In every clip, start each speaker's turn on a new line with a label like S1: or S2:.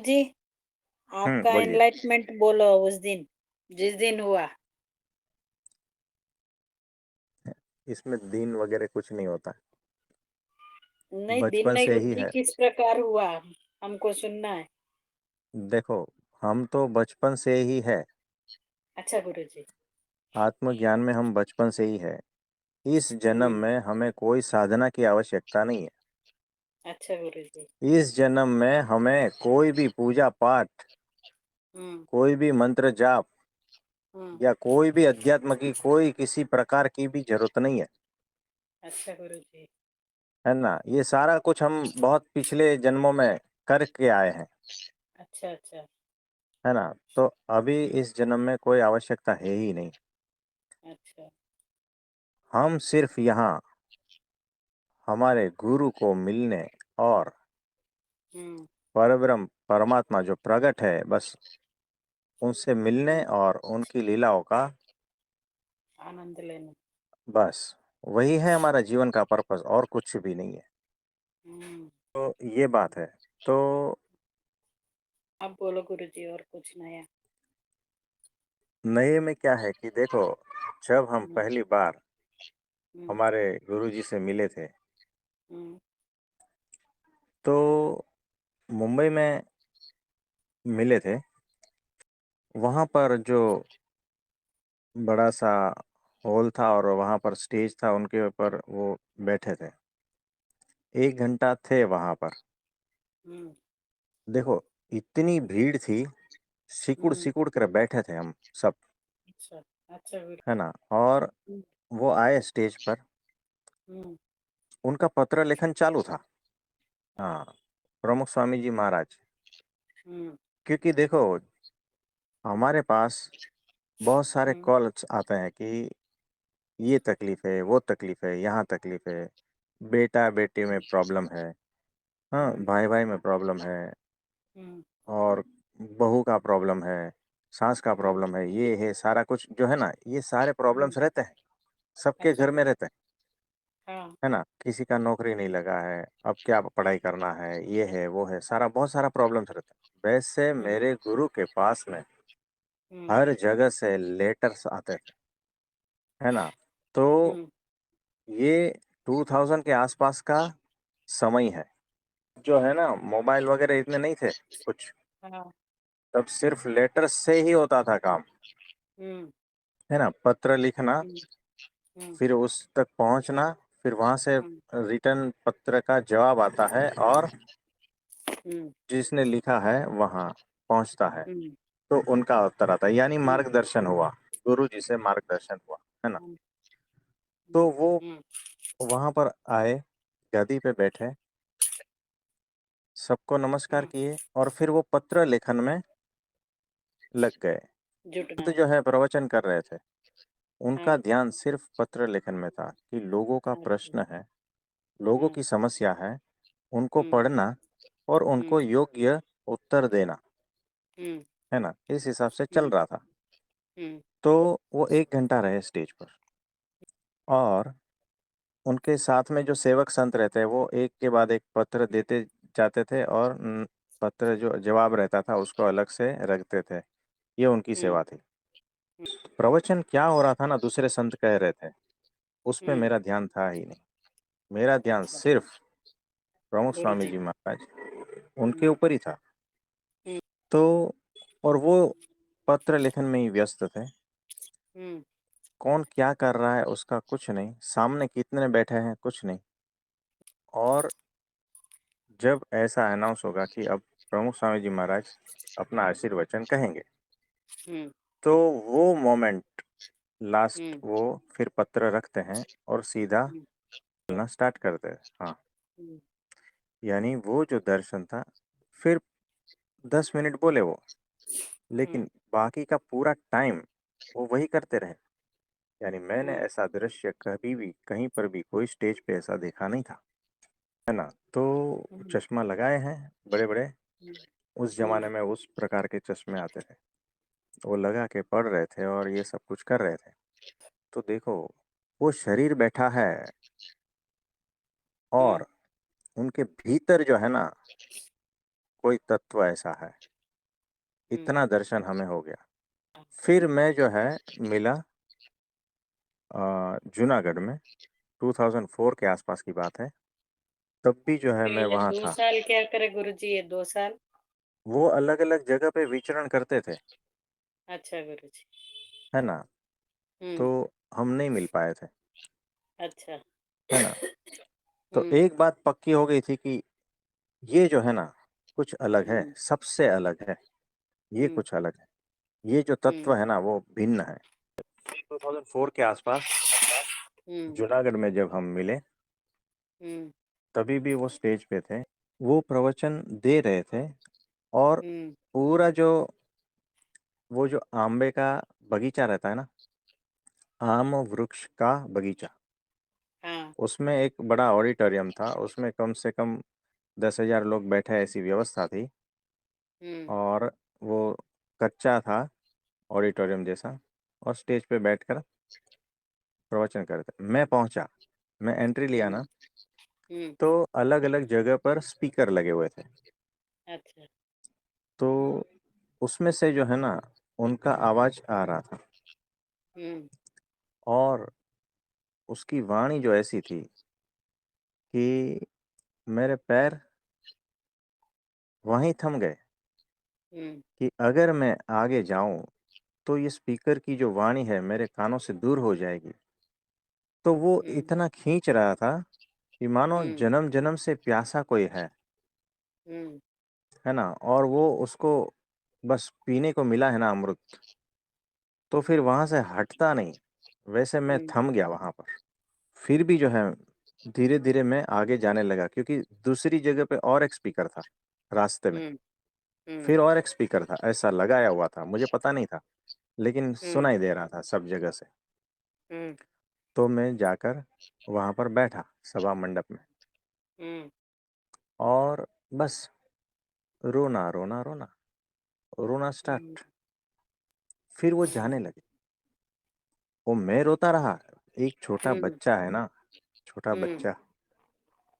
S1: गुरुजी, आपका
S2: बोलिए।
S1: एनलाइटमेंट बोलो उस दिन, जिस दिन हुआ।
S2: इसमें दिन वगैरह कुछ नहीं होता।
S1: नहीं, दिन
S2: बचपन
S1: नहीं
S2: से ही
S1: गुरुजी,
S2: है।
S1: किस प्रकार हुआ? हमको सुनना है।
S2: देखो, हम तो बचपन से ही है।
S1: अच्छा गुरुजी।
S2: आत्मज्ञान में हम बचपन से ही है। इस जन्म
S1: हम्म।
S2: में हमें कोई साधना की आवश्यकता नहीं है।
S1: अच्छा गुरुजी।
S2: इस जन्म में हमें कोई भी पूजा पाठ,
S1: हम्म।
S2: कोई भी मंत्र जाप
S1: हम्म।
S2: या कोई भी अध्यात्म की कोई किसी प्रकार की भी जरूरत नहीं है।
S1: अच्छा गुरुजी।
S2: है ना? ये सारा कुछ हम बहुत पिछले जन्मों में करके आए हैं।
S1: अच्छा अच्छा।
S2: है ना? तो अभी इस जन्म में कोई आवश्यकता है ही नहीं।
S1: अच्छा।
S2: हम सिर्फ यहाँ हमारे गुरु को मिलने और
S1: हम्म।
S2: परब्रह्म परमात्मा जो प्रकट है, बस उनसे मिलने
S1: हम्म।
S2: और उनकी लीलाओं का,
S1: आनंद लेना।
S2: बस वही है हमारा जीवन का पर्पस, और कुछ भी नहीं है।
S1: हम्म।
S2: तो ये बात है। तो
S1: अब बोलो गुरुजी, और कुछ नया?
S2: नए में क्या है कि देखो, जब हम
S1: हम्म।
S2: पहली बार
S1: हम्म।
S2: हमारे गुरुजी से मिले थे,
S1: हम्म।
S2: तो मुंबई में मिले थे। वहाँ पर जो बड़ा सा हॉल था और वहाँ पर स्टेज था, उनके ऊपर वो बैठे थे। 1 घंटा थे वहाँ पर।
S1: हम्म।
S2: देखो, इतनी भीड़ थी, सिकुड़
S1: हम्म।
S2: सिकुड़ कर बैठे थे हम सब।
S1: अच्छा। अच्छा गुरु।
S2: है ना? और
S1: हम्म।
S2: वो आए स्टेज पर।
S1: हम्म।
S2: उनका पत्र लेखन चालू था। हाँ, प्रमुख स्वामी जी महाराज।
S1: हम्म।
S2: क्योंकि देखो, हमारे पास बहुत सारे
S1: हम्म।
S2: कॉल्स आते हैं कि ये तकलीफ है, वो तकलीफ है, यहाँ तकलीफ है, बेटा बेटी में प्रॉब्लम है, हाँ,
S1: हम्म।
S2: भाई भाई में प्रॉब्लम है,
S1: हम्म।
S2: और बहू का प्रॉब्लम है, सास का
S1: हम्म।
S2: प्रॉब्लम है, ये है सारा कुछ जो है ना, ये सारे
S1: हम्म।
S2: प्रॉब्लम्स रहते हैं। सबके
S1: अच्छा
S2: घर में
S1: गुरु।
S2: रहते हैं।
S1: हाँ।
S2: है ना? किसी का नौकरी नहीं लगा है, अब क्या पढ़ाई करना है, ये है वो है, सारा बहुत सारा प्रॉब्लम्स रहते हैं। वैसे
S1: हम्म।
S2: मेरे गुरु के पास में
S1: हम्म।
S2: हर जगह से लेटर्स आते थे। है ना? तो
S1: हम्म।
S2: ये 2000 के आसपास का समय है। जो है ना, मोबाइल वगैरह इतने नहीं थे कुछ।
S1: हाँ।
S2: तब सिर्फ लेटर्स से ही होता था काम।
S1: हम्म।
S2: है ना? पत्र लिखना,
S1: हम्म। हम्म।
S2: फिर उस तक पहुंचना, फिर वहां से
S1: हम्म।
S2: रिटर्न पत्र का जवाब आता है, और
S1: हम्म।
S2: जिसने लिखा है वहां पहुंचता है,
S1: हम्म।
S2: तो उनका उत्तर आता है, यानी
S1: हम्म।
S2: मार्गदर्शन हुआ। गुरु जी से मार्गदर्शन हुआ। है ना?
S1: हम्म।
S2: तो
S1: हम्म।
S2: वो
S1: हम्म।
S2: वहां पर आए, गदी पे बैठे, सबको नमस्कार
S1: हम्म।
S2: किए, और फिर वो पत्र लेखन में लग गए।
S1: जुटना
S2: तो
S1: है।
S2: जो है प्रवचन कर रहे थे, उनका
S1: हाँ।
S2: ध्यान सिर्फ पत्र लेखन में था कि लोगों का
S1: अच्छा।
S2: प्रश्न है, लोगों
S1: हम्म।
S2: की समस्या है, उनको
S1: हम्म।
S2: पढ़ना और उनको
S1: हम्म।
S2: योग्य उत्तर देना।
S1: हम्म।
S2: है ना? इस हिसाब से चल
S1: हम्म।
S2: रहा था।
S1: हम्म।
S2: तो वो 1 घंटा रहे स्टेज पर, और उनके साथ में जो सेवक संत रहते हैं, वो एक के बाद एक पत्र देते जाते थे, और पत्र जो जवाब रहता था उसको अलग से रखते थे। ये उनकी
S1: हम्म।
S2: सेवा थी। प्रवचन क्या हो रहा था ना, दूसरे संत कह रहे थे, उस पे
S1: हम्म।
S2: मेरा ध्यान था ही नहीं। मेरा ध्यान
S1: अच्छा।
S2: सिर्फ प्रमुख
S1: गुरु
S2: स्वामी
S1: जी।
S2: जी महाराज, उनके
S1: हम्म।
S2: ऊपर ही था।
S1: हम्म।
S2: तो और वो पत्र लेखन में ही व्यस्त थे।
S1: हम्म।
S2: कौन क्या कर रहा है उसका कुछ नहीं, सामने कितने बैठे हैं कुछ नहीं। और जब ऐसा अनाउंस होगा कि अब प्रमुख स्वामी जी महाराज अपना आशीर्वचन कहेंगे,
S1: हम्म।
S2: तो वो मोमेंट लास्ट,
S1: हम्म।
S2: वो फिर पत्र रखते हैं और सीधा
S1: हम्म।
S2: बोलना स्टार्ट करते हैं। हाँ,
S1: हम्म।
S2: यानी वो जो दर्शन था, फिर 10 मिनट बोले वो,
S1: हम्म।
S2: लेकिन बाकी का पूरा टाइम वो वही करते रहे। यानी मैंने
S1: हम्म।
S2: ऐसा दृश्य कभी भी कहीं पर भी कोई स्टेज पे ऐसा देखा नहीं था। है ना? तो
S1: हम्म।
S2: चश्मा लगाए हैं बड़े बड़े। उस
S1: हम्म।
S2: जमाने में उस प्रकार के चश्मे आते थे। वो लगा के पढ़ रहे थे और ये सब कुछ कर रहे थे। तो देखो, वो शरीर बैठा है,
S1: हम्म।
S2: और उनके भीतर जो है ना, कोई तत्व ऐसा है।
S1: हुँ,
S2: इतना दर्शन हमें हो गया। फिर मैं जो है मिला जूनागढ़ में, 2004 के आसपास की बात है। तब भी जो है
S1: तो
S2: मैं
S1: ये
S2: वहाँ
S1: 2
S2: था।
S1: साल क्या करे गुरुजी, ये 2 साल?
S2: वो अलग-अलग जगह पे विचरण करते थे,
S1: अच्छा गुरुजी।
S2: है ना? तो
S1: हुँ,
S2: हम नहीं मिल पाए थे,
S1: अच्छा।
S2: है ना? तो
S1: हुँ,
S2: एक बात पक्की हो गई थी कि ये जो है ना, कुछ अलग है,
S1: हुँ,
S2: सबसे अलग है, ये
S1: हुँ,
S2: कुछ अलग है। ये जो
S1: हुँ,
S2: तत्व है ना, वो भिन्न है। 2004 के आसपास
S1: हुँ,
S2: जूनागढ़ में जब हम मिले,
S1: हुँ,
S2: तभी भी वो स्टेज पे थे। वो प्रवचन दे रहे थे और
S1: हुँ,
S2: पूरा जो वो जो आंबे का बगीचा रहता है ना, आम वृक्ष का बगीचा,
S1: हाँ,
S2: उसमें एक बड़ा ऑडिटोरियम था, उसमें कम से कम 10,000 लोग बैठे ऐसी व्यवस्था थी
S1: हुँ,
S2: और वो कच्चा था ऑडिटोरियम जैसा और स्टेज पे बैठकर प्रवचन कर रहे थे। मैं पहुँचा, मैं एंट्री लिया
S1: हुँ,
S2: ना,
S1: हुँ,
S2: तो अलग-अलग जगह पर स्पीकर लगे हुए थे।
S1: अच्छा,
S2: तो उसमें से जो है ना, उनका आवाज़ आ रहा था
S1: हुँ,
S2: और उसकी वाणी जो ऐसी थी कि मेरे पैर वहीं थम गए
S1: हुँ,
S2: कि अगर मैं आगे जाऊँ, तो ये स्पीकर की जो वाणी है, मेरे कानों से दूर हो जाएगी। तो वो
S1: हुँ,
S2: इतना खींच रहा था कि मानो
S1: हुँ,
S2: जन्म-जन्म से प्यासा कोई
S1: हुँ,
S2: है ना? और वो उसको बस पीने को मिला है ना अमृत, तो फिर वहाँ से हटता नहीं। वैसे मैं
S1: हुँ,
S2: थम गया वहाँ पर। फिर भी जो है धीरे-धीरे मैं आगे जाने लगा क्योंकि दूसरी जगह पे और एक स्पीकर था, रास्ते में।
S1: हुँ, हुँ,
S2: फिर और एक स्पीकर था, ऐसा लगाया हुआ था, मुझे पता नहीं था, लेकिन
S1: हुँ,
S2: सुनाई दे रहा था सब जगह से।
S1: हुँ,
S2: तो मैं जाकर वहाँ पर बैठा सभा मंडप में
S1: हुँ,
S2: और बस रोना, रोना, रोना, रोना
S1: हुँ,
S2: स्टार्ट। फिर वो जाने लगे। वो मैं रोता रहा, एक छोटा
S1: हुँ,
S2: बच्चा है ना, छोटा
S1: हुँ,
S2: बच्चा,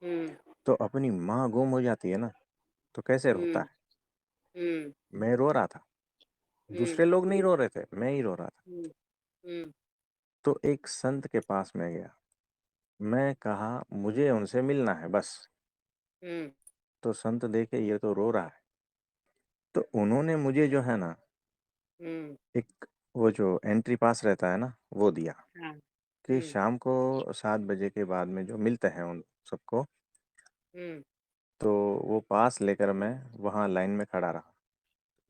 S1: हुँ,
S2: तो अपनी माँ गुम हो जाती है ना, तो कैसे रोता
S1: हुँ,
S2: है?
S1: हुँ,
S2: मैं रो रहा था।
S1: हुँ,
S2: दूसरे लोग नहीं रो रहे थे, मैं ही रो रहा था।
S1: हुँ, हुँ,
S2: तो एक संत के पास मैं गया। मैं कहा मुझे उनसे मिलना है बस।
S1: हुँ,
S2: तो संत देखे ये तो रो रहा है। तो उन्होंने मुझे जो है ना,
S1: हुँ,
S2: एक वो जो एंट्री पास रहता है ना, वो दिया
S1: हाँ,
S2: कि
S1: हुँ,
S2: शाम को 7 बजे के बाद में जो मिलते हैं उन सबको,
S1: हुँ,
S2: तो वो पास लेकर मैं वहाँ लाइन में खड़ा रहा।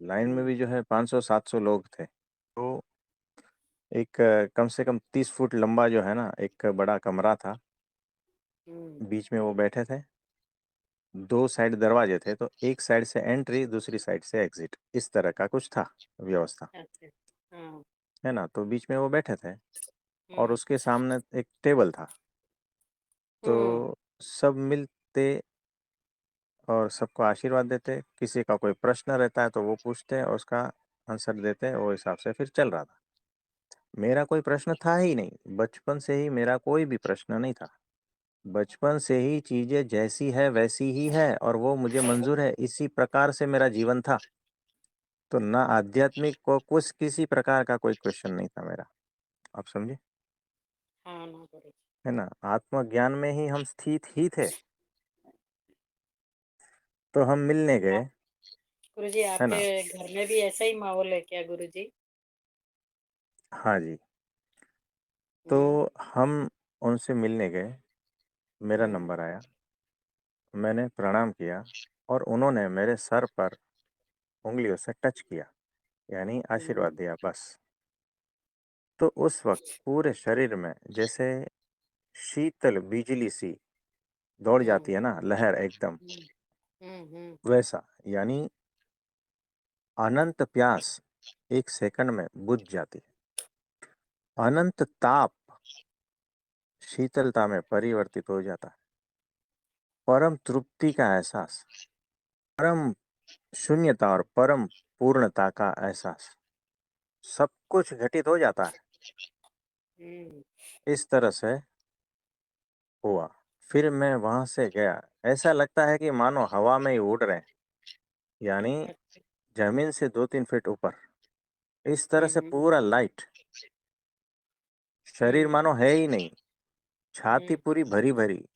S2: लाइन में
S1: हुँ,
S2: भी जो है 500-700 लोग थे। तो एक कम से कम 30 फुट लंबा जो है ना, एक बड़ा कमरा था।
S1: हुँ,
S2: बीच में वो बैठे थे। 2 साइड दरवाजे थे, तो एक साइड से एंट्री, दूसरी साइड से एग्ज़िट, इस तरह का कुछ था व्यवस्था,
S1: अच्छा, हाँ,
S2: है ना? तो बीच में वो बैठे थे और
S1: हुँ,
S2: उसके सामने एक टेबल था। तो
S1: हुँ,
S2: सब मिलते और सबको आशीर्वाद देते। किसी का कोई प्रश्न रहता है, तो वो पूछते और उसका आंसर देते, वो हिसाब से फिर चल रहा था। मेरा कोई प्रश्न था ही नहीं, बचपन से ही मेरा कोई भी प्रश्न नहीं था। बचपन से ही चीज़ें जैसी है वैसी ही है और वो मुझे मंज़ूर है, इसी प्रकार से मेरा जीवन था। तो ना आध्यात्मिक को कुछ किसी प्रकार का कोई क्वेश्चन नहीं था मेरा, आप समझे?
S1: हाँ ना गुरुजी।
S2: है ना? आत्मज्ञान में ही हम स्थित ही थे। तो हम मिलने गए,
S1: आप गुरुजी
S2: है
S1: आपके
S2: ना?
S1: घर में भी ऐसा ही माहौल है क्या गुरुजी?
S2: हाँ जी। तो
S1: हुँ,
S2: हम उनसे मिलने गए, मेरा
S1: हुँ,
S2: नंबर आया, मैंने प्रणाम किया और उन्होंने मेरे सर पर उँगलियों से टच किया, यानी
S1: हुँ,
S2: आशीर्वाद दिया बस। तो उस वक़्त पूरे शरीर में जैसे शीतल बिजली सी दौड़
S1: हुँ,
S2: जाती है ना, लहर एकदम,
S1: हुँ, हुँ, हुँ,
S2: वैसा। यानी अनंत प्यास 1 सेकंड में बुझ जाती है। अनंत ताप शीतलता में परिवर्तित हो जाता है। परम तृप्ति का एहसास, परम शून्यता और परम पूर्णता का एहसास, सब कुछ घटित हो जाता है।
S1: हुँ,
S2: इस तरह से हुआ। फिर मैं वहाँ से गया, ऐसा लगता है कि मानो हवा में ही उड़ रहे हैं। यानी
S1: अच्छा।
S2: जमीन से 2-3 फीट ऊपर, इस तरह से
S1: हम्म।
S2: पूरा लाइट, शरीर
S1: हम्म।
S2: मानो है ही नहीं, छाती
S1: हम्म।
S2: पूरी भरी-भरी,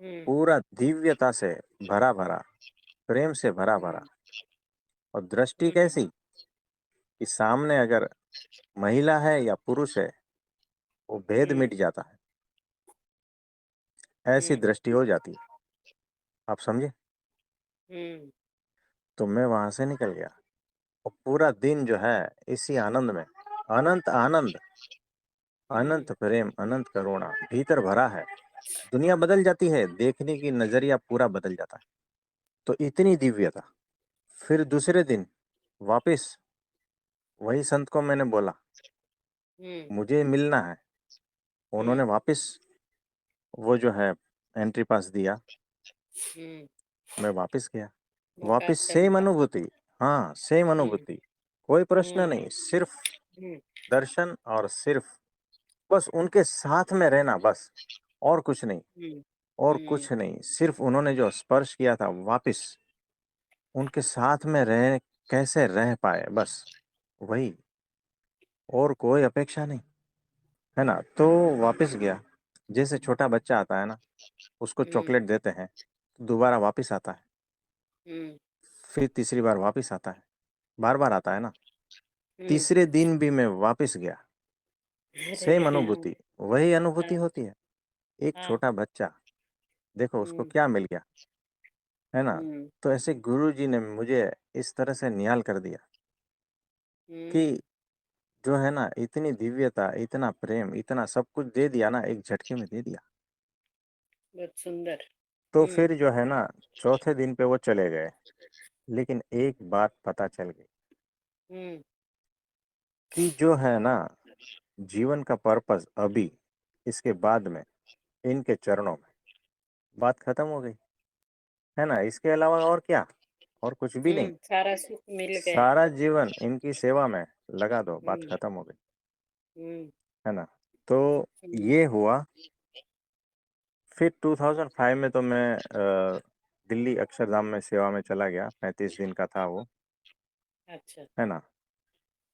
S1: हम्म।
S2: पूरा दिव्यता से भरा-भरा, प्रेम से भरा-भरा,
S1: हम्म।
S2: और दृष्टि
S1: हम्म।
S2: कैसी कि सामने अगर महिला है या पुरुष है, वो भेद
S1: हम्म।
S2: मिट जाता है, ऐसी
S1: हम्म।
S2: दृष्टि हो जाती है। आप समझे?
S1: हम्म।
S2: तो मैं वहां से निकल गया और पूरा दिन जो है इसी आनंद में, अनंत आनंद,
S1: हम्म।
S2: अनंत प्रेम, अनंत करुणा भीतर भरा है। दुनिया बदल जाती है, देखने की नजरिया पूरा बदल जाता है। तो इतनी दिव्यता। फिर दूसरे दिन वापस वही संत को मैंने बोला,
S1: हम्म।
S2: मुझे मिलना है। उन्होंने
S1: हम्म।
S2: वापस वो जो है एंट्री पास दिया।
S1: हम्म।
S2: मैं वापस गया,
S1: मौका
S2: वापस
S1: अच्छा
S2: सेम
S1: मिला।
S2: अनुभूति। हाँ, सेम
S1: हम्म।
S2: अनुभूति, कोई प्रश्न
S1: हम्म।
S2: नहीं, सिर्फ
S1: हम्म।
S2: दर्शन और सिर्फ बस उनके साथ में रहना, बस और कुछ नहीं।
S1: हम्म।
S2: और
S1: हम्म।
S2: कुछ नहीं, सिर्फ उन्होंने जो स्पर्श किया था, वापस उनके साथ में रह, कैसे रह पाए, बस वही, और कोई अपेक्षा नहीं, है ना। तो वापस गया, जैसे छोटा बच्चा आता है ना, उसको
S1: हम्म।
S2: चॉकलेट देते हैं, दोबारा वापस आता है,
S1: हम्म।
S2: फिर तीसरी बार वापस आता है, बार बार आता है ना।
S1: हम्म।
S2: तीसरे दिन भी मैं वापस गया,
S1: अरे।
S2: सेम अनुभूति, वही अनुभूति
S1: हाँ।
S2: होती है। एक
S1: हाँ।
S2: छोटा बच्चा, देखो उसको
S1: हम्म।
S2: क्या मिल गया, है ना।
S1: हम्म।
S2: तो ऐसे गुरु जी ने मुझे इस तरह से निहाल कर दिया
S1: हम्म।
S2: कि जो है ना, इतनी दिव्यता, इतना प्रेम, इतना सब कुछ दे दिया ना, एक झटके में दे दिया।
S1: बहुत सुंदर।
S2: तो
S1: हम्म।
S2: फिर जो है ना, चौथे दिन पे वो चले गए, लेकिन एक बात पता चल गई
S1: हम्म।
S2: कि जो है ना, जीवन का पर्पस अभी, इसके बाद में, इनके चरणों में, बात खत्म हो गई, है ना। इसके अलावा और क्या, और कुछ भी नहीं।
S1: सारा सुख मिल गया।
S2: सारा जीवन इनकी सेवा में लगा दो, बात
S1: हम्म।
S2: खत्म हो गई,
S1: हम्म।
S2: है ना। तो
S1: हम्म।
S2: ये हुआ। फिर 2005 में तो मैं दिल्ली अक्षरधाम में सेवा में चला गया, 35 दिन का था वो,
S1: अच्छा।
S2: है ना।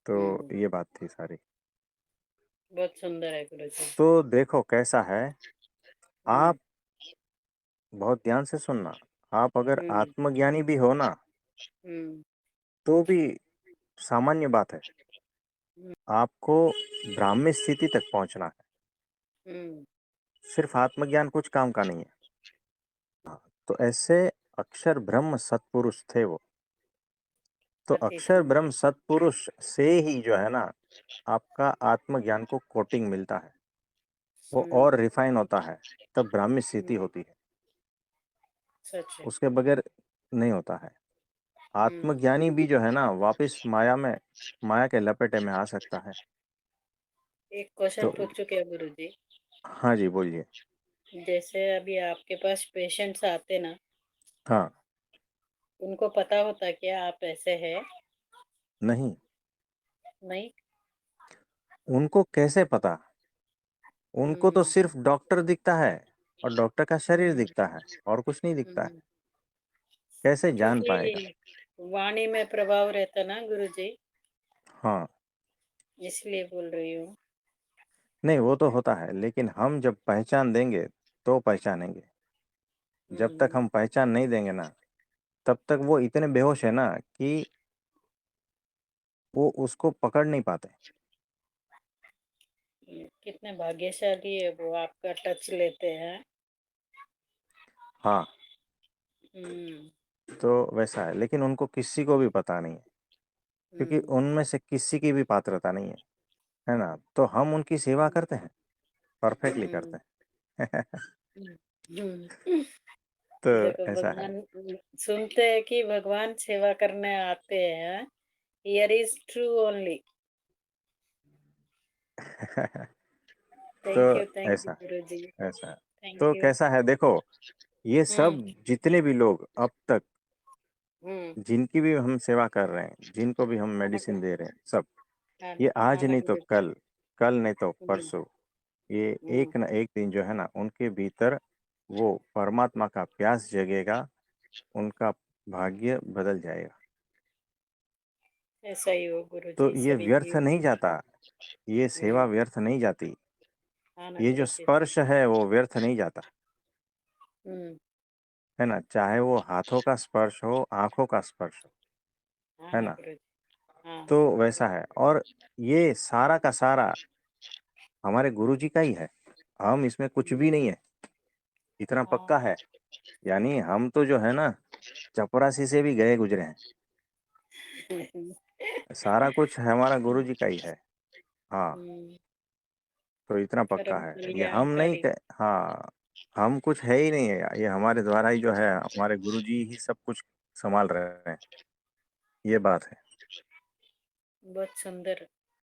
S2: तो
S1: हम्म।
S2: ये बात थी सारी।
S1: बहुत सुंदर है गुरु जी।
S2: तो देखो कैसा है,
S1: हम्म।
S2: आप बहुत ध्यान से सुनना, आप अगर
S1: हम्म।
S2: आत्मज्ञानी भी हो ना,
S1: हम्म।
S2: तो भी सामान्य बात है,
S1: हम्म।
S2: आपको ब्राह्मी स्थिति तक पहुंचना है।
S1: हम्म।
S2: सिर्फ आत्मज्ञान कुछ काम का नहीं है। हाँ, तो ऐसे अक्षर ब्रह्म सत्पुरुष थे वो। तो
S1: अति
S2: अक्षर
S1: सुंदर।
S2: ब्रह्म सत्पुरुष से ही जो है ना, आपका आत्मज्ञान को कोटिंग मिलता है, वो
S1: हम्म।
S2: और रिफाइन होता है, तब ब्राह्मी स्थिति
S1: हम्म।
S2: होती है।
S1: सच है।
S2: उसके बगैर नहीं होता है।
S1: हम्म।
S2: आत्मज्ञानी भी जो है ना, वापस माया में, माया के लपेटे में आ सकता है।
S1: एक क्वेश्चन
S2: तो
S1: पूछो क्या गुरु जी?
S2: हाँ जी, बोलिए।
S1: जैसे अभी आपके पास पेशेंट्स आते ना,
S2: हाँ।
S1: उनको पता होता क्या आप ऐसे हैं?
S2: नहीं,
S1: नहीं।
S2: उनको कैसे पता, उनको तो
S1: हम्म।
S2: सिर्फ डॉक्टर दिखता है, और डॉक्टर का शरीर
S1: हम्म।
S2: दिखता है, और कुछ नहीं दिखता है।
S1: हम्म।
S2: कैसे जान पाएगा।
S1: क्योंकि वाणी में प्रभाव रहता ना गुरु जी,
S2: हाँ।
S1: इसलिए बोल रही हूँ।
S2: नहीं, वो तो होता है, लेकिन हम जब पहचान देंगे तो पहचानेंगे। जब तक
S1: हम्म।
S2: हम पहचान नहीं देंगे ना, तब तक वो इतने बेहोश है ना कि वो उसको पकड़ नहीं पाते।
S1: कितने भाग्यशाली है वो, आपका टच लेते हैं।
S2: हाँ।
S1: हम्म।
S2: तो वैसा है, लेकिन उनको किसी को भी पता नहीं है, क्योंकि
S1: हम्म।
S2: उनमें से किसी की भी पात्रता नहीं है ना। तो हम उनकी सेवा
S1: हम्म।
S2: करते हैं, परफेक्टली
S1: हम्म।
S2: करते हैं।
S1: हम्म।
S2: तो
S1: देखो
S2: ऐसा है।
S1: भगवान, सुनते हैं कि भगवान सेवा करने आते हैं। Here is true only.
S2: तो
S1: थैंक यू
S2: ऐसा,
S1: गुरु जी।
S2: ऐसा है।
S1: थैंक
S2: तो
S1: यू।
S2: कैसा है, देखो, ये
S1: हम्म।
S2: सब जितने भी लोग अब तक,
S1: हम्म।
S2: जिनकी भी हम सेवा कर रहे हैं, जिनको भी हम
S1: हाँ
S2: मेडिसिन
S1: गुरु।
S2: दे रहे हैं, सब,
S1: हाँ।
S2: ये
S1: हाँ
S2: आज
S1: ना
S2: नहीं तो
S1: गुरु जी।
S2: कल, कल नहीं तो
S1: हम्म।
S2: परसों, ये
S1: हम्म।
S2: एक न एक दिन जो है ना, उनके भीतर वो परमात्मा का प्यास जगेगा, उनका भाग्य बदल जाएगा।
S1: ऐसा ही हो
S2: तो
S1: गुरुजी,
S2: ये
S1: सभी की
S2: व्यर्थ
S1: हो।
S2: नहीं जाता, ये सेवा
S1: हम्म।
S2: व्यर्थ नहीं जाती,
S1: हाँ ना
S2: ये जो
S1: गुरुजी।
S2: स्पर्श है वो व्यर्थ नहीं जाता,
S1: हम्म।
S2: है ना? चाहे वो हाथों का स्पर्श हो, आँखों का स्पर्श हो,
S1: हाँ
S2: है
S1: ना
S2: ना?
S1: गुरुजी। हाँ।
S2: तो वैसा है, और ये सारा का सारा हमारे गुरुजी का ही है, हम इसमें कुछ
S1: हम्म।
S2: भी नहीं है, इतना
S1: हाँ।
S2: पक्का है। यानी हम तो जो है ना, चपरासी से भी गए गुजरे हैं, सारा कुछ हमारा गुरुजी का ही है। हाँ,
S1: हम्म।
S2: तो इतना पक्का
S1: परम
S2: है, ये हम नहीं
S1: कल्याणकारी।
S2: कह, हाँ, हम कुछ है ही नहीं है, ये हमारे द्वारा ही जो है, हमारे गुरुजी ही सब कुछ संभाल रहे हैं, ये बात है।
S1: बहुत सुंदर